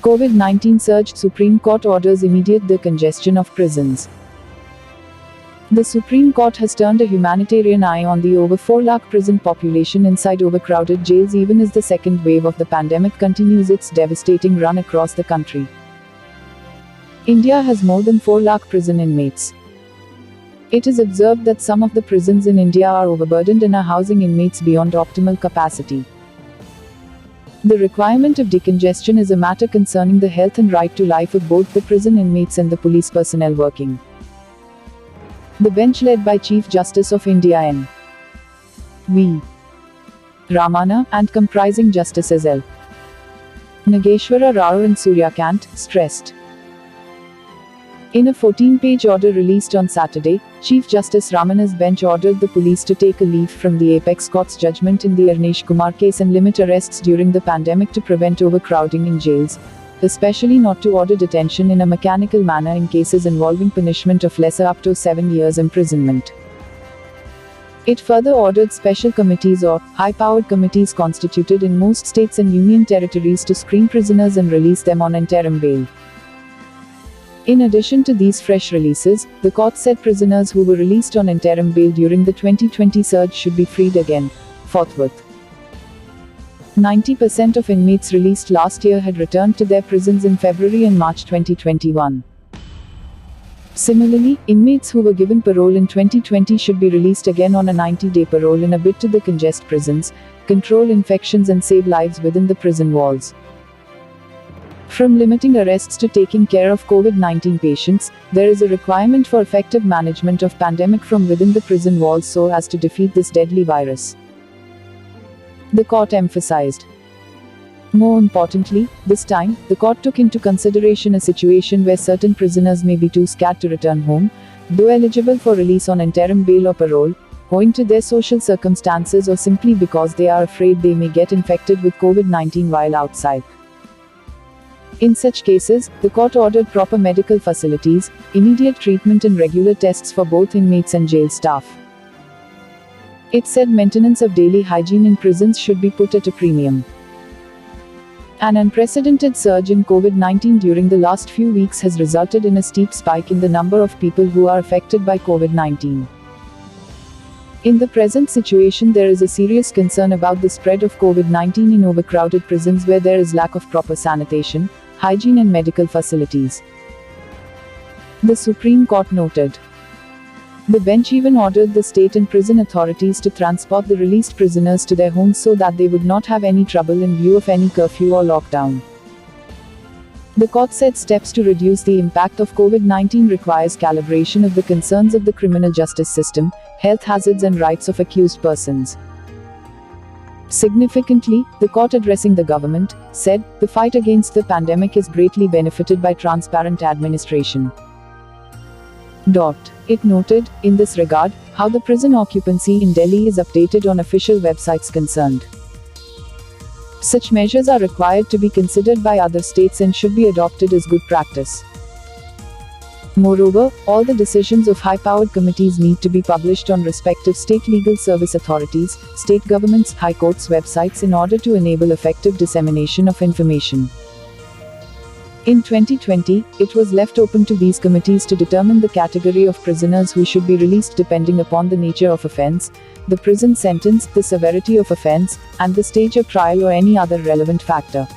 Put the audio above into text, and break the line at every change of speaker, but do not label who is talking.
COVID-19 surge, Supreme Court orders immediate decongestion of prisons. The Supreme Court has turned a humanitarian eye on the over 4 lakh prison population inside overcrowded jails even as the second wave of the pandemic continues its devastating run across the country. India has more than 4 lakh prison inmates. It is observed that some of the prisons in India are overburdened and are housing inmates beyond optimal capacity. The requirement of decongestion is a matter concerning the health and right to life of both the prison inmates and the police personnel working. The bench led by Chief Justice of India N. V. Ramana, and comprising Justices L. Nageshwara Rao and Suryakant, stressed. In a 14-page order released on Saturday, Chief Justice Ramana's bench ordered the police to take a leaf from the apex court's judgment in the Arnesh Kumar case and limit arrests during the pandemic to prevent overcrowding in jails, especially not to order detention in a mechanical manner in cases involving punishment of lesser up to 7 years imprisonment. It further ordered special committees or high-powered committees constituted in most states and union territories to screen prisoners and release them on interim bail. In addition to these fresh releases, the court said prisoners who were released on interim bail during the 2020 surge should be freed again, forthwith. 90% of inmates released last year had returned to their prisons in February and March 2021. Similarly, inmates who were given parole in 2020 should be released again on a 90-day parole in a bid to decongest prisons, control infections and save lives within the prison walls. From limiting arrests to taking care of COVID-19 patients, there is a requirement for effective management of pandemic from within the prison walls so as to defeat this deadly virus, the court emphasized. More importantly, this time, the court took into consideration a situation where certain prisoners may be too scared to return home, though eligible for release on interim bail or parole, owing to their social circumstances or simply because they are afraid they may get infected with COVID-19 while outside. In such cases, the court ordered proper medical facilities, immediate treatment and regular tests for both inmates and jail staff. It said maintenance of daily hygiene in prisons should be put at a premium. An unprecedented surge in COVID-19 during the last few weeks has resulted in a steep spike in the number of people who are affected by COVID-19. In the present situation, there is a serious concern about the spread of COVID-19 in overcrowded prisons where there is lack of proper sanitation, hygiene and medical facilities, the Supreme Court noted. The bench even ordered the state and prison authorities to transport the released prisoners to their homes so that they would not have any trouble in view of any curfew or lockdown. The court said steps to reduce the impact of COVID-19 requires calibration of the concerns of the criminal justice system, health hazards and rights of accused persons. Significantly, the court addressing the government, said, the fight against the pandemic is greatly benefited by transparent administration. It noted, in this regard, how the prison occupancy in Delhi is updated on official websites concerned. Such measures are required to be considered by other states and should be adopted as good practice. Moreover, all the decisions of high-powered committees need to be published on respective state legal service authorities, state governments, high courts' websites in order to enable effective dissemination of information. In 2020, it was left open to these committees to determine the category of prisoners who should be released depending upon the nature of offense, the prison sentence, the severity of offense, and the stage of trial or any other relevant factor.